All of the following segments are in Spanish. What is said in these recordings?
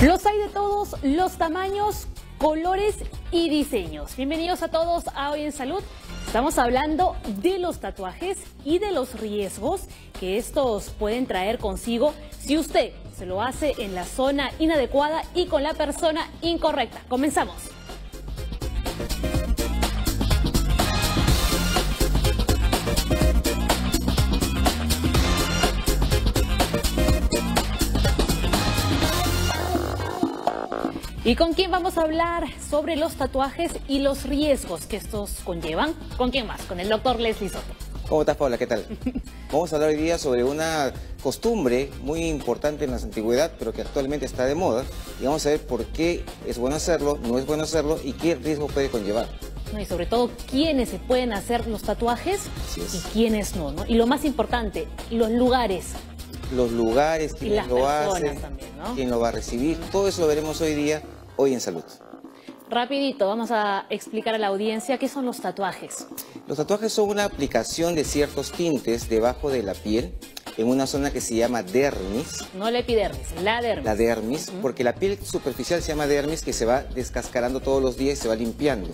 Los hay de todos los tamaños, colores y diseños. Bienvenidos a todos a Hoy en Salud. Estamos hablando de los tatuajes y de los riesgos que estos pueden traer consigo si usted se lo hace en la zona inadecuada y con la persona incorrecta. Comenzamos. ¿Y con quién vamos a hablar sobre los tatuajes y los riesgos que estos conllevan? ¿Con quién más? Con el doctor Leslie Soto. ¿Cómo estás, Paula? ¿Qué tal? Vamos a hablar hoy día sobre una costumbre muy importante en la antigüedad, pero que actualmente está de moda. Y vamos a ver por qué es bueno hacerlo, no es bueno hacerlo y qué riesgo puede conllevar. Y sobre todo, quiénes se pueden hacer los tatuajes y quiénes no, ¿no? Y lo más importante, los lugares. Los lugares, quién lo hace, también, ¿no? Quién lo va a recibir. Todo eso lo veremos hoy día, Hoy en Salud. Rapidito, vamos a explicar a la audiencia qué son los tatuajes. Los tatuajes son una aplicación de ciertos tintes debajo de la piel en una zona que se llama dermis. No la epidermis, la dermis. La dermis, porque la piel superficial se llama dermis, que se va descascarando todos los días y se va limpiando.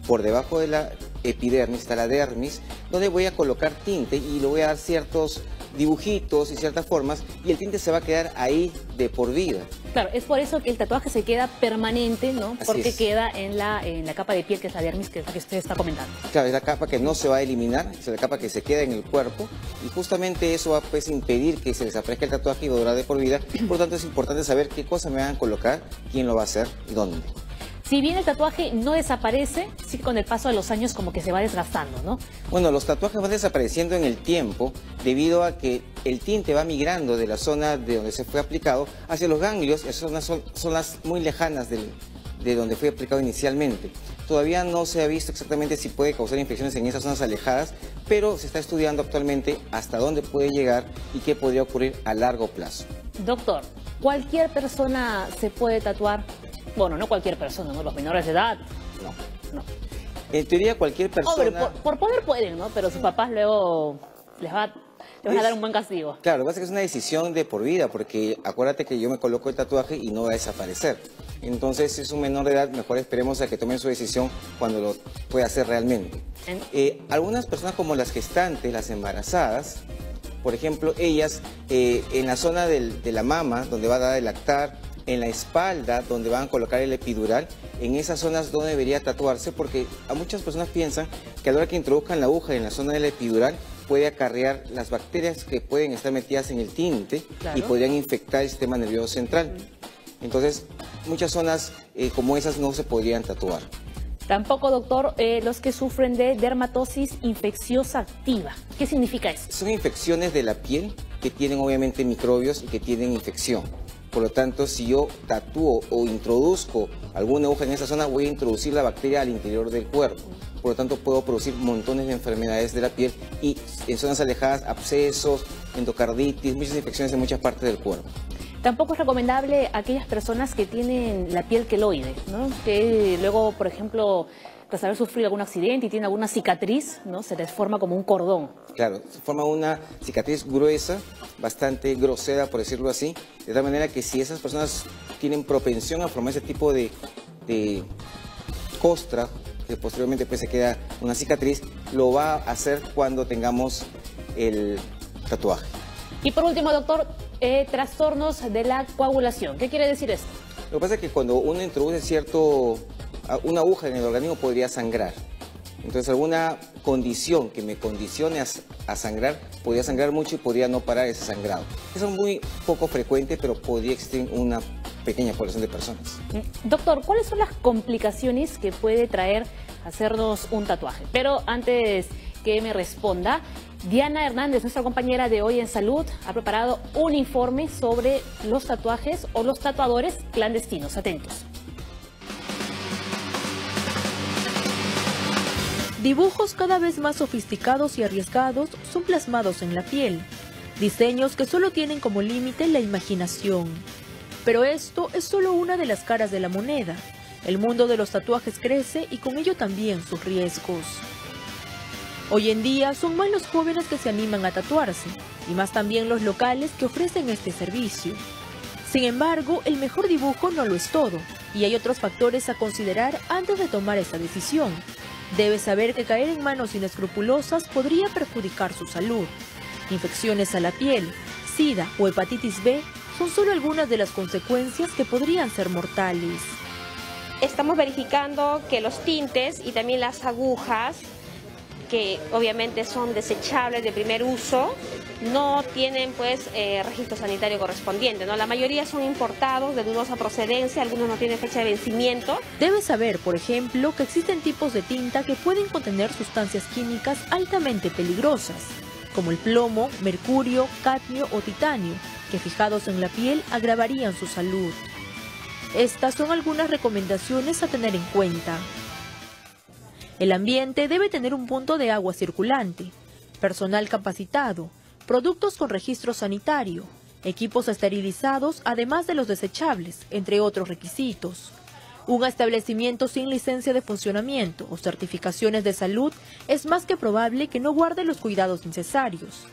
Por debajo de la epidermis está la dermis, donde voy a colocar tinte y le voy a dar ciertos dibujitos y ciertas formas, y el tinte se va a quedar ahí de por vida. Claro, es por eso que el tatuaje se queda permanente, ¿no? Porque es. Queda en la capa de piel, que es la dermis, que es la que usted está comentando. Claro, es la capa que no se va a eliminar, es la capa que se queda en el cuerpo, y justamente eso va a pues, impedir que se desaparezca el tatuaje y va a durar de por vida. Por lo tanto, es importante saber qué cosa me van a colocar, quién lo va a hacer y dónde. Si bien el tatuaje no desaparece, sí que con el paso de los años como que se va desgastando, ¿no? Bueno, los tatuajes van desapareciendo en el tiempo debido a que el tinte va migrando de la zona de donde se fue aplicado hacia los ganglios. Esas son zonas muy lejanas de donde fue aplicado inicialmente. Todavía no se ha visto exactamente si puede causar infecciones en esas zonas alejadas, pero se está estudiando actualmente hasta dónde puede llegar y qué podría ocurrir a largo plazo. Doctor, ¿cualquier persona se puede tatuar? Bueno, no cualquier persona, ¿no? Los menores de edad. No. En teoría, cualquier persona... Hombre, por poder pueden, ¿no? Pero sus papás luego les van a dar un buen castigo. Claro, lo que pasa es que es una decisión de por vida, porque acuérdate que yo me coloco el tatuaje y no va a desaparecer. Entonces, si es un menor de edad, mejor esperemos a que tomen su decisión cuando lo pueda hacer realmente. Algunas personas como las gestantes, las embarazadas, por ejemplo, ellas en la zona de la mama, donde va a dar el lactar, en la espalda, donde van a colocar el epidural, en esas zonas no debería tatuarse, porque a muchas personas piensan que a la hora que introduzcan la aguja en la zona del epidural puede acarrear las bacterias que pueden estar metidas en el tinte. Claro. Y podrían infectar el sistema nervioso central. Entonces, muchas zonas como esas no se podrían tatuar. Tampoco, doctor, los que sufren de dermatosis infecciosa activa. ¿Qué significa eso? Son infecciones de la piel que tienen obviamente microbios y que tienen infección. Por lo tanto, si yo tatúo o introduzco alguna aguja en esa zona, voy a introducir la bacteria al interior del cuerpo. Por lo tanto, puedo producir montones de enfermedades de la piel y en zonas alejadas, abscesos, endocarditis, muchas infecciones en muchas partes del cuerpo. Tampoco es recomendable a aquellas personas que tienen la piel queloide, ¿no? Que luego, por ejemplo, tras haber sufrido algún accidente y tiene alguna cicatriz, ¿no? Se les forma como un cordón. Claro, se forma una cicatriz gruesa, bastante grosera, por decirlo así, de tal manera que si esas personas tienen propensión a formar ese tipo de costra, que posteriormente pues se queda una cicatriz, lo va a hacer cuando tengamos el tatuaje. Y por último, doctor, trastornos de la coagulación. ¿Qué quiere decir esto? Lo que pasa es que cuando uno introduce una aguja en el organismo podría sangrar. Entonces alguna condición que me condicione a sangrar, podría sangrar mucho y podría no parar ese sangrado. Eso es muy poco frecuente, pero podría existir una pequeña población de personas. Doctor, ¿cuáles son las complicaciones que puede traer hacernos un tatuaje? Pero antes que me responda, Diana Hernández, nuestra compañera de Hoy en Salud, ha preparado un informe sobre los tatuajes o los tatuadores clandestinos. Atentos. Dibujos cada vez más sofisticados y arriesgados son plasmados en la piel. Diseños que solo tienen como límite la imaginación. Pero esto es solo una de las caras de la moneda. El mundo de los tatuajes crece y con ello también sus riesgos. Hoy en día son más los jóvenes que se animan a tatuarse, y más también los locales que ofrecen este servicio. Sin embargo, el mejor dibujo no lo es todo, y hay otros factores a considerar antes de tomar esta decisión. Debe saber que caer en manos inescrupulosas podría perjudicar su salud. Infecciones a la piel, SIDA o hepatitis B son solo algunas de las consecuencias que podrían ser mortales. Estamos verificando que los tintes y también las agujas, que obviamente son desechables de primer uso, no tienen registro sanitario correspondiente, ¿no? La mayoría son importados de dudosa procedencia, algunos no tienen fecha de vencimiento. Debe saber, por ejemplo, que existen tipos de tinta que pueden contener sustancias químicas altamente peligrosas, como el plomo, mercurio, cadmio o titanio, que fijados en la piel agravarían su salud. Estas son algunas recomendaciones a tener en cuenta. El ambiente debe tener un punto de agua circulante, personal capacitado, productos con registro sanitario, equipos esterilizados además de los desechables, entre otros requisitos. Un establecimiento sin licencia de funcionamiento o certificaciones de salud es más que probable que no guarde los cuidados necesarios.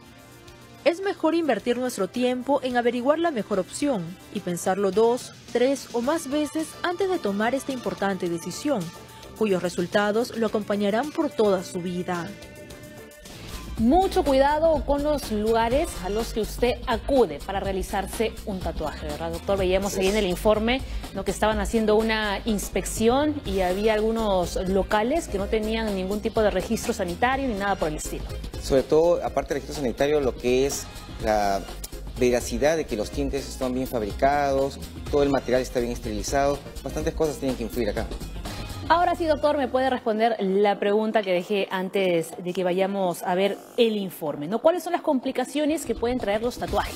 Es mejor invertir nuestro tiempo en averiguar la mejor opción y pensarlo 2, 3 o más veces antes de tomar esta importante decisión, cuyos resultados lo acompañarán por toda su vida. Mucho cuidado con los lugares a los que usted acude para realizarse un tatuaje, ¿verdad, doctor? Veíamos ahí en el informe, ¿no?, que estaban haciendo una inspección y había algunos locales que no tenían ningún tipo de registro sanitario ni nada por el estilo. Sobre todo, aparte del registro sanitario, lo que es la veracidad de que los tintes están bien fabricados, todo el material está bien esterilizado, bastantes cosas tienen que influir acá. Ahora sí, doctor, me puede responder la pregunta que dejé antes de que vayamos a ver el informe, ¿no? ¿Cuáles son las complicaciones que pueden traer los tatuajes?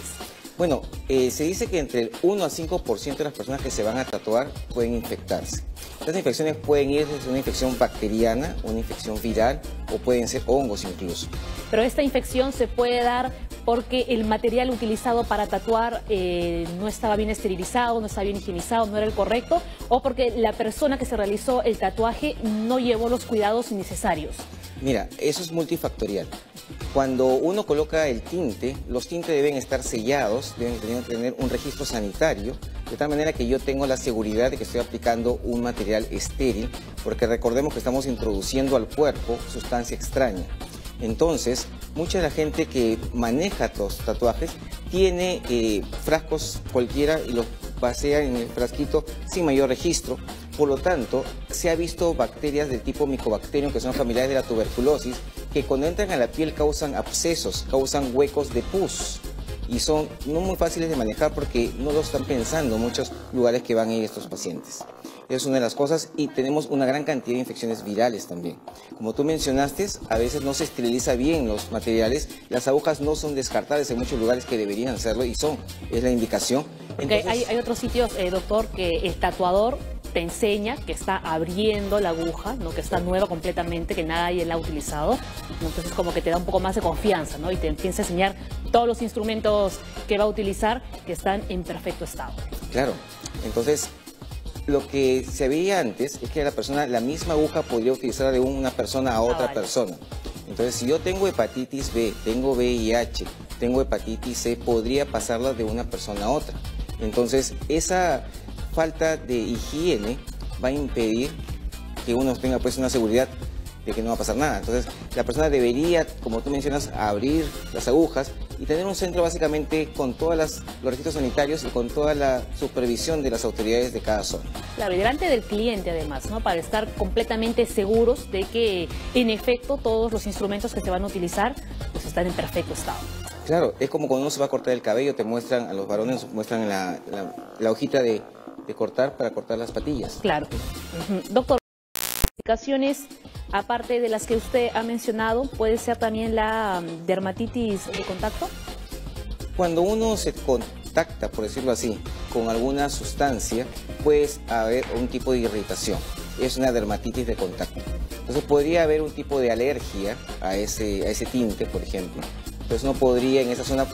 Bueno, se dice que entre el 1 a 5% de las personas que se van a tatuar pueden infectarse. Estas infecciones pueden ir desde una infección bacteriana, una infección viral o pueden ser hongos incluso. Pero esta infección se puede dar porque el material utilizado para tatuar no estaba bien esterilizado, no estaba bien higienizado, no era el correcto, o porque la persona que se realizó el tatuaje no llevó los cuidados necesarios. Mira, eso es multifactorial. Cuando uno coloca el tinte, los tintes deben estar sellados, deben tener un registro sanitario, de tal manera que yo tengo la seguridad de que estoy aplicando un material estéril, porque recordemos que estamos introduciendo al cuerpo sustancia extraña. Entonces, mucha de la gente que maneja estos tatuajes tiene frascos cualquiera y los vacía en el frasquito sin mayor registro. Por lo tanto, se ha visto bacterias del tipo Mycobacterium, que son familiares de la tuberculosis, que cuando entran a la piel causan abscesos, causan huecos de pus. Y son no muy fáciles de manejar porque no lo están pensando en muchos lugares que van a ir estos pacientes. Es una de las cosas, y tenemos una gran cantidad de infecciones virales también. Como tú mencionaste, a veces no se esteriliza bien los materiales, las agujas no son descartables en muchos lugares que deberían hacerlo y es la indicación. Entonces, hay otros sitios, doctor, que el tatuador te enseña que está abriendo la aguja, ¿no?, que está nueva completamente, que nadie la ha utilizado, ¿no? Entonces como que te da un poco más de confianza, ¿no? Y te empieza a enseñar todos los instrumentos que va a utilizar que están en perfecto estado. Claro, entonces lo que se veía antes es que la misma aguja podría utilizarla de una persona a otra persona. Entonces, si yo tengo hepatitis B, tengo VIH, tengo hepatitis C, podría pasarla de una persona a otra. Entonces, esa falta de higiene va a impedir que uno tenga pues una seguridad de que no va a pasar nada. Entonces, la persona debería, como tú mencionas, abrir las agujas y tener un centro básicamente con todos los registros sanitarios y con toda la supervisión de las autoridades de cada zona. Claro, y delante del cliente además, ¿no?, para estar completamente seguros de que en efecto todos los instrumentos que se van a utilizar pues están en perfecto estado. Claro, es como cuando uno se va a cortar el cabello, te muestran, a los varones muestran la hojita de cortar para cortar las patillas. Claro. Doctor, complicaciones aparte de las que usted ha mencionado, ¿puede ser también la dermatitis de contacto? Cuando uno se contacta, por decirlo así, con alguna sustancia, puede haber un tipo de irritación. Es una dermatitis de contacto. Entonces podría haber un tipo de alergia a ese tinte, por ejemplo. Entonces uno podría en esa zona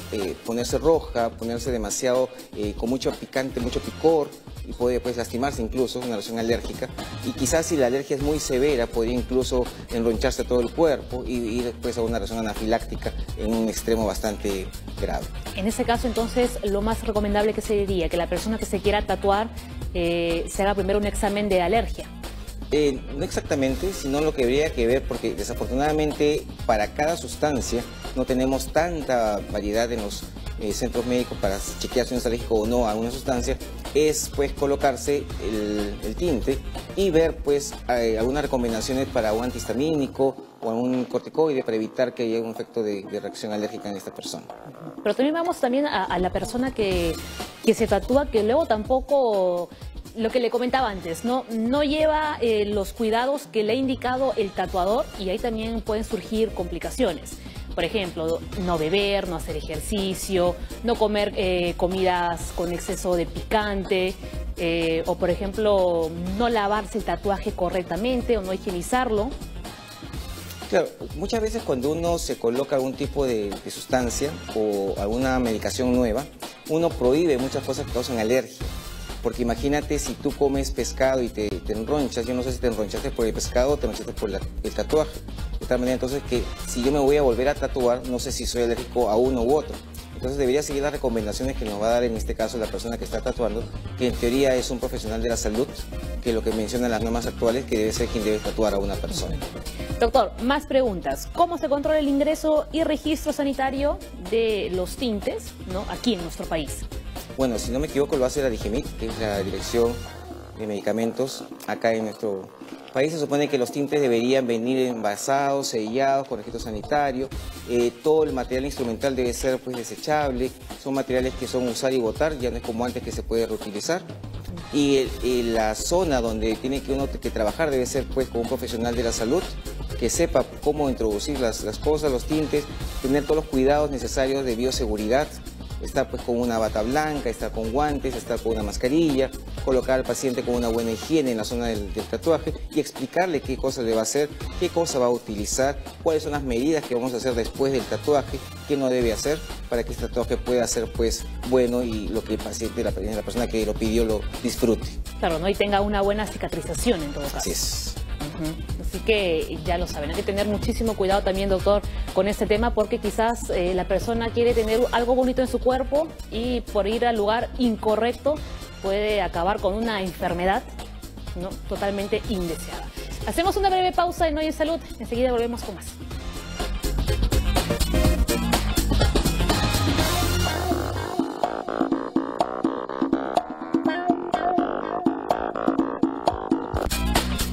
ponerse roja, ponerse demasiado, con mucho picante, mucho picor, y puede pues lastimarse incluso, una reacción alérgica, y quizás si la alergia es muy severa podría incluso enroncharse todo el cuerpo y ir pues a una reacción anafiláctica en un extremo bastante grave. En ese caso entonces lo más recomendable que se diría que la persona que se quiera tatuar se haga primero un examen de alergia. No exactamente, sino lo que habría que ver, porque desafortunadamente para cada sustancia no tenemos tanta variedad en los centros médicos para chequear si uno es alérgico o no a una sustancia, es pues colocarse el tinte y ver pues algunas recomendaciones para un antihistamínico o un corticoide para evitar que haya un efecto de reacción alérgica en esta persona. Pero también vamos también a la persona que se tatúa, que luego tampoco... Lo que le comentaba antes, no lleva los cuidados que le ha indicado el tatuador y ahí también pueden surgir complicaciones. Por ejemplo, no beber, no hacer ejercicio, no comer comidas con exceso de picante, o por ejemplo, no lavarse el tatuaje correctamente o no higienizarlo. Claro, muchas veces cuando uno se coloca algún tipo de sustancia o alguna medicación nueva, uno prohíbe muchas cosas que causan alergia. Porque imagínate si tú comes pescado y te enronchas, yo no sé si te enronchaste por el pescado o te enronchaste por el tatuaje. De tal manera entonces que si yo me voy a volver a tatuar, no sé si soy alérgico a uno u otro. Entonces debería seguir las recomendaciones que nos va a dar en este caso la persona que está tatuando, que en teoría es un profesional de la salud, que lo que mencionan las normas actuales, que debe ser quien debe tatuar a una persona. Doctor, más preguntas. ¿Cómo se controla el ingreso y registro sanitario de los tintes, ¿no?, aquí en nuestro país? Bueno, si no me equivoco lo hace la DIGEMIT, que es la Dirección de Medicamentos acá en nuestro país. Se supone que los tintes deberían venir envasados, sellados, con registro sanitario. Todo el material instrumental debe ser pues desechable. Son materiales que son usar y botar, ya no es como antes que se puede reutilizar. Y la zona donde tiene que uno que trabajar debe ser pues con un profesional de la salud que sepa cómo introducir las cosas, los tintes, tener todos los cuidados necesarios de bioseguridad. Estar pues con una bata blanca, estar con guantes, estar con una mascarilla, colocar al paciente con una buena higiene en la zona del tatuaje y explicarle qué cosa le va a hacer, qué cosa va a utilizar, cuáles son las medidas que vamos a hacer después del tatuaje, qué no debe hacer para que este tatuaje pueda ser pues bueno y lo que el paciente, la persona que lo pidió lo disfrute. Claro, ¿no? Y tenga una buena cicatrización en todo caso. Así es. Así que ya lo saben, hay que tener muchísimo cuidado también, doctor, con este tema, porque quizás la persona quiere tener algo bonito en su cuerpo y por ir al lugar incorrecto puede acabar con una enfermedad, ¿no?, totalmente indeseada. Hacemos una breve pausa en Hoy en Salud, enseguida volvemos con más.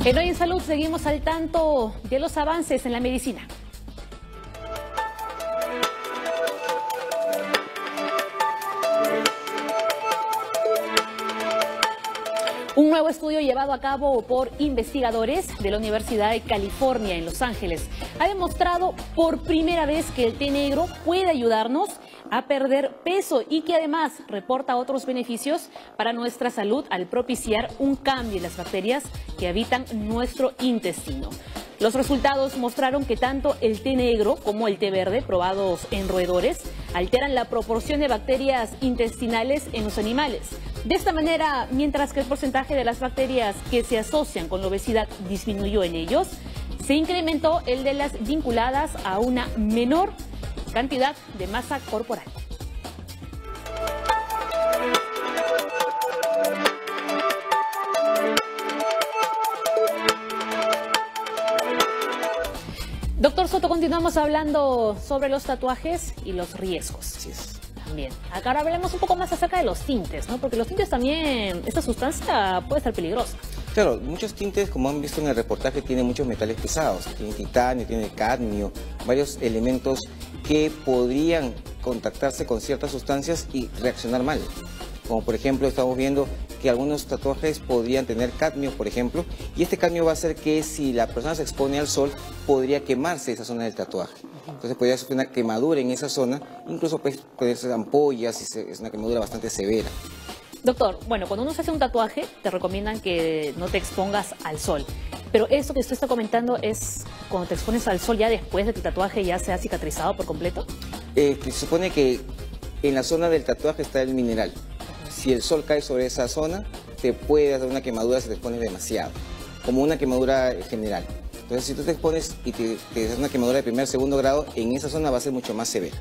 En Hoy en Salud seguimos al tanto de los avances en la medicina. Un nuevo estudio llevado a cabo por investigadores de la Universidad de California en Los Ángeles ha demostrado por primera vez que el té negro puede ayudarnos a perder peso y que además reporta otros beneficios para nuestra salud al propiciar un cambio en las bacterias que habitan nuestro intestino. Los resultados mostraron que tanto el té negro como el té verde, probados en roedores, alteran la proporción de bacterias intestinales en los animales. De esta manera, mientras que el porcentaje de las bacterias que se asocian con la obesidad disminuyó en ellos, se incrementó el de las vinculadas a una menor cantidad de masa corporal. Doctor Soto, continuamos hablando sobre los tatuajes y los riesgos. Así es. También. Acá ahora hablemos un poco más acerca de los tintes, ¿no? Porque los tintes también, esta sustancia puede ser peligrosa. Claro, muchos tintes, como han visto en el reportaje, tienen muchos metales pesados. Tiene titanio, tiene cadmio, varios elementos que podrían contactarse con ciertas sustancias y reaccionar mal. Como por ejemplo, estamos viendo que algunos tatuajes podrían tener cadmio, por ejemplo, y este cadmio va a hacer que si la persona se expone al sol, podría quemarse esa zona del tatuaje. Entonces podría sufrir una quemadura en esa zona, incluso puede ser ampollas, y es una quemadura bastante severa. Doctor, bueno, cuando uno se hace un tatuaje, te recomiendan que no te expongas al sol. Pero eso que usted está comentando es cuando te expones al sol ya después de que el tatuaje ya se ha cicatrizado por completo. Se supone que en la zona del tatuaje está el mineral. si el sol cae sobre esa zona, te puede dar una quemadura si te expones demasiado, como una quemadura general. Entonces, si tú te expones y te das una quemadura de primer, segundo grado, en esa zona va a ser mucho más severa.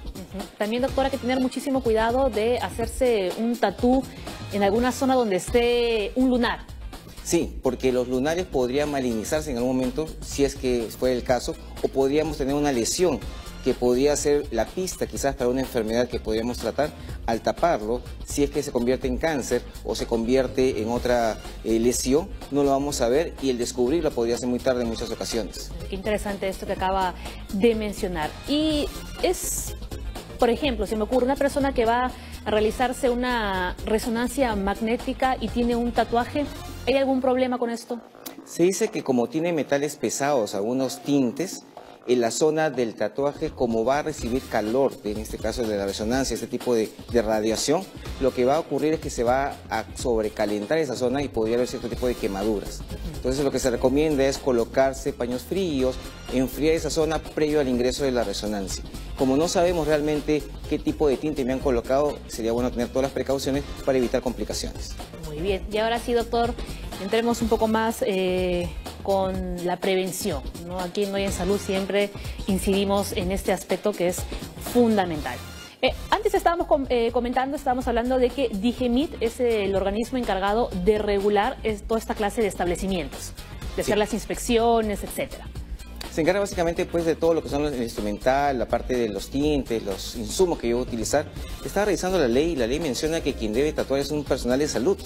También, doctora, hay que tener muchísimo cuidado de hacerse un tatú en alguna zona donde esté un lunar. Sí, porque los lunares podrían malignizarse en algún momento, si es que fuera el caso, o podríamos tener una lesión que podría ser la pista quizás para una enfermedad que podríamos tratar. Al taparlo, si es que se convierte en cáncer o se convierte en otra lesión, no lo vamos a ver y el descubrirlo podría ser muy tarde en muchas ocasiones. Qué interesante esto que acaba de mencionar. Y es, por ejemplo, se me ocurre una persona que va a realizarse una resonancia magnética y tiene un tatuaje. ¿Hay algún problema con esto? Se dice que como tiene metales pesados, algunos tintes, en la zona del tatuaje, como va a recibir calor, en este caso de la resonancia, este tipo de radiación, lo que va a ocurrir es que se va a sobrecalentar esa zona y podría haber cierto tipo de quemaduras. Entonces lo que se recomienda es colocarse paños fríos, enfriar esa zona previo al ingreso de la resonancia. Como no sabemos realmente qué tipo de tinte me han colocado, sería bueno tener todas las precauciones para evitar complicaciones. Muy bien, y ahora sí, doctor, entremos un poco más con la prevención, ¿no? Aquí en Hoy en Salud siempre incidimos en este aspecto que es fundamental. Antes estábamos estábamos hablando de que DIGEMIT es el organismo encargado de regular toda esta clase de establecimientos, de hacer las inspecciones, etcétera. Se encarga básicamente pues de todo lo que son el instrumental, la parte de los tintes, los insumos que yo voy a utilizar. Estaba revisando la ley y la ley menciona que quien debe tatuar es un personal de salud.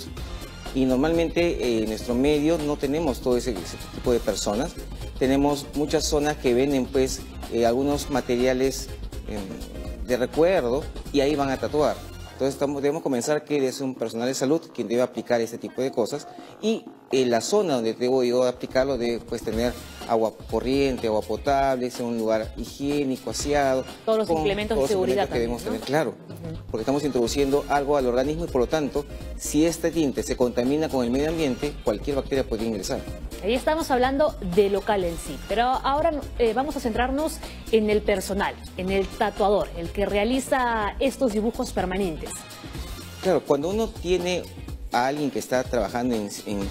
Y normalmente en nuestro medio no tenemos todo ese tipo de personas. Tenemos muchas zonas que venden pues algunos materiales de recuerdo y ahí van a tatuar. Entonces debemos comenzar que es un personal de salud quien debe aplicar este tipo de cosas y en la zona donde debo yo aplicarlo debe pues tener agua corriente, agua potable, ser un lugar higiénico, aseado. Todos los implementos de seguridad que debemos también, ¿no? tener, claro, porque estamos introduciendo algo al organismo y por lo tanto, si este tinte se contamina con el medio ambiente, cualquier bacteria puede ingresar. Ahí estamos hablando de local en sí, pero ahora vamos a centrarnos en el personal, en el tatuador, el que realiza estos dibujos permanentes. Claro, cuando uno tiene a alguien que está trabajando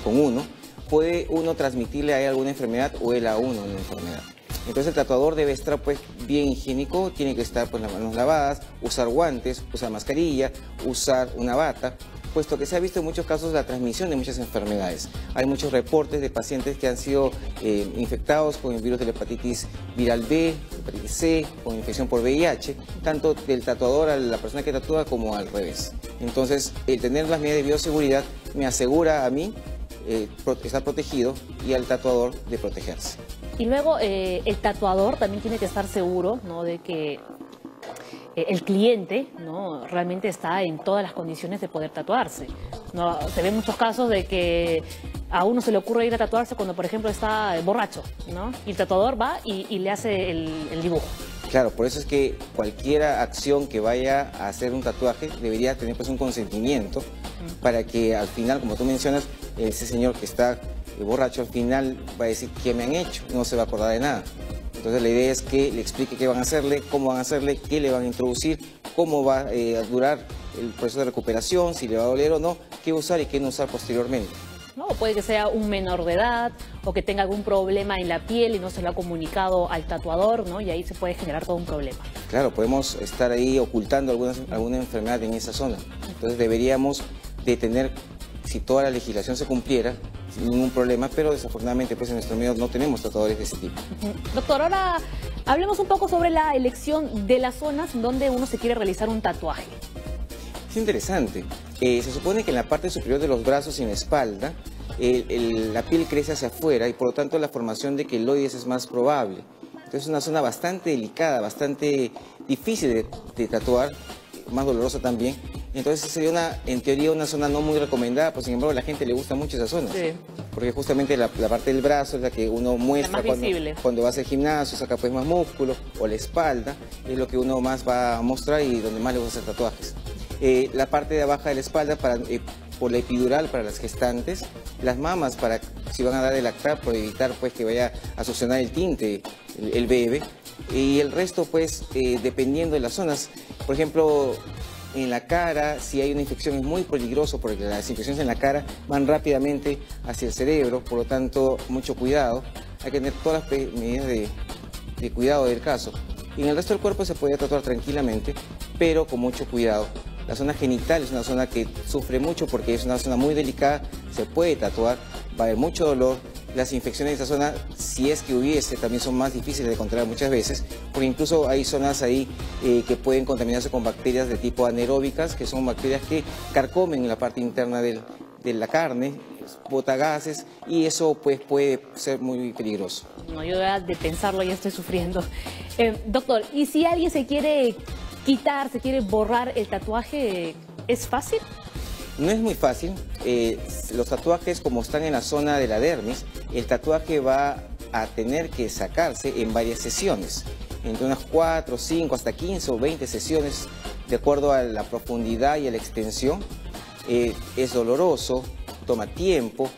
con uno, puede uno transmitirle a él alguna enfermedad o él a uno una enfermedad. Entonces el tatuador debe estar pues bien higiénico, tiene que estar pues las manos lavadas, usar guantes, usar mascarilla, usar una bata, puesto que se ha visto en muchos casos la transmisión de muchas enfermedades. Hay muchos reportes de pacientes que han sido infectados con el virus de la hepatitis viral B, hepatitis C, con infección por VIH, tanto del tatuador a la persona que tatúa como al revés. Entonces, el tener las medidas de bioseguridad me asegura a mí estar protegido y al tatuador de protegerse. Y luego el tatuador también tiene que estar seguro, ¿no?, de que el cliente, ¿no?, realmente está en todas las condiciones de poder tatuarse. ¿No? Se ven muchos casos de que a uno se le ocurre ir a tatuarse cuando, por ejemplo, está borracho, ¿no? Y el tatuador va y le hace el dibujo. Claro, por eso es que cualquier acción que vaya a hacer un tatuaje debería tener pues un consentimiento para que al final, como tú mencionas, ese señor que está borracho al final va a decir qué me han hecho, no se va a acordar de nada. Entonces la idea es que le explique qué van a hacerle, cómo van a hacerle, qué le van a introducir, cómo va a durar el proceso de recuperación, si le va a doler o no, qué usar y qué no usar posteriormente. ¿No? Puede que sea un menor de edad o que tenga algún problema en la piel y no se lo ha comunicado al tatuador, ¿no? Y ahí se puede generar todo un problema. Claro, podemos estar ahí ocultando alguna enfermedad en esa zona. Entonces deberíamos de tener, si toda la legislación se cumpliera, sin ningún problema, pero desafortunadamente pues en nuestro medio no tenemos tatuadores de ese tipo. Doctor, ahora hablemos un poco sobre la elección de las zonas donde uno se quiere realizar un tatuaje. Es interesante. Se supone que en la parte superior de los brazos y en la espalda, la piel crece hacia afuera y por lo tanto la formación de queloides es más probable. Entonces es una zona bastante delicada, bastante difícil de tatuar, más dolorosa también. Entonces sería en teoría una zona no muy recomendada, pero sin embargo a la gente le gusta mucho esa zona. Sí. Porque justamente la parte del brazo es la que uno muestra cuando va a hacer gimnasio, saca pues más músculo, o la espalda, es lo que uno más va a mostrar y donde más le gusta hacer tatuajes. La parte de abajo de la espalda por la epidural para las gestantes, las mamas para si van a dar de lactar por evitar pues que vaya a succionar el tinte el bebé, y el resto pues dependiendo de las zonas. Por ejemplo, En la cara, si hay una infección es muy peligroso porque las infecciones en la cara van rápidamente hacia el cerebro, por lo tanto, mucho cuidado. Hay que tener todas las medidas de cuidado del caso. Y en el resto del cuerpo se puede tatuar tranquilamente, pero con mucho cuidado. La zona genital es una zona que sufre mucho porque es una zona muy delicada, se puede tatuar, va a haber mucho dolor. Las infecciones de esa zona, si es que hubiese, también son más difíciles de controlar muchas veces, porque incluso hay zonas ahí que pueden contaminarse con bacterias de tipo anaeróbicas, que son bacterias que carcomen la parte interna de la carne, bota gases, y eso pues puede ser muy peligroso. No, yo de pensarlo ya estoy sufriendo. Doctor, ¿y si alguien se quiere quitar, se quiere borrar el tatuaje, es fácil? No es muy fácil. Los tatuajes, como están en la zona de la dermis, el tatuaje va a tener que sacarse en varias sesiones, entre unas 4, 5, hasta 15 o 20 sesiones, de acuerdo a la profundidad y a la extensión. Es doloroso, toma tiempo.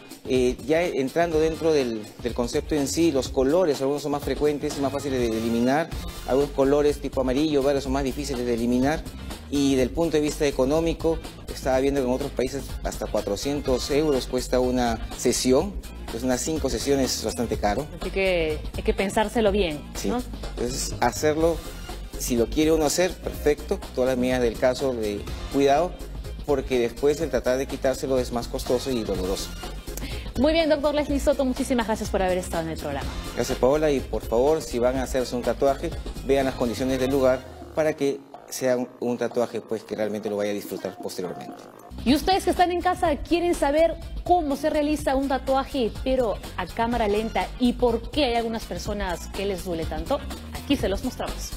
Ya entrando dentro del concepto en sí, los colores, algunos son más frecuentes y más fáciles de eliminar, algunos colores tipo amarillo, verde son más difíciles de eliminar, y del punto de vista económico, estaba viendo que en otros países hasta 400 euros cuesta una sesión, pues unas 5 sesiones es bastante caro. Así que hay que pensárselo bien, sí, ¿no? Entonces hacerlo, si lo quiere uno hacer, perfecto, todas las medidas del caso de cuidado, porque después el tratar de quitárselo es más costoso y doloroso. Muy bien, doctor Leslie Soto, muchísimas gracias por haber estado en el programa. Gracias, Paola, y por favor, si van a hacerse un tatuaje, vean las condiciones del lugar para que sea un tatuaje pues que realmente lo vaya a disfrutar posteriormente. Y ustedes que están en casa quieren saber cómo se realiza un tatuaje, pero a cámara lenta, y por qué hay algunas personas que les duele tanto, aquí se los mostramos.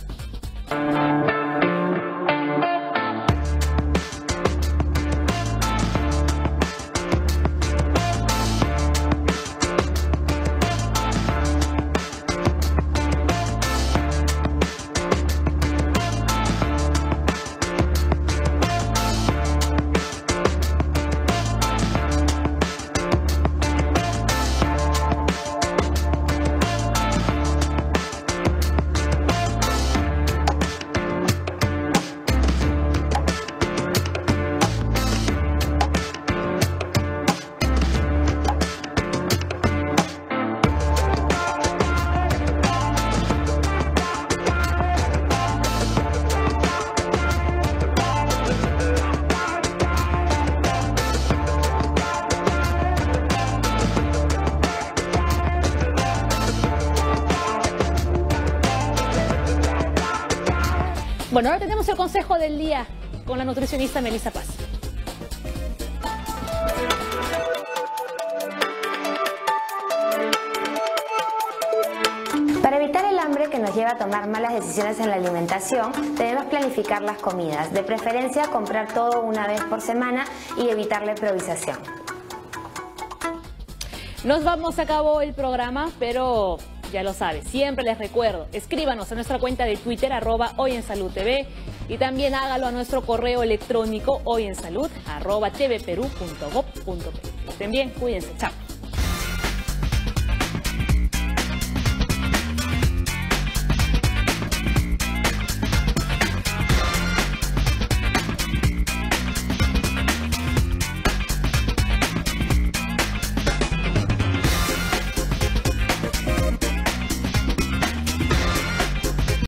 Bueno, ahora tenemos el consejo del día con la nutricionista Melissa Paz. Para evitar el hambre que nos lleva a tomar malas decisiones en la alimentación, debemos planificar las comidas, de preferencia comprar todo una vez por semana y evitar la improvisación. Nos vamos, se acabó el programa, pero ya lo sabes, siempre les recuerdo, escríbanos a nuestra cuenta de Twitter, @hoyensaludtv, y también hágalo a nuestro correo electrónico hoyensalud@tvperú.gov.p. Estén bien, cuídense, chao.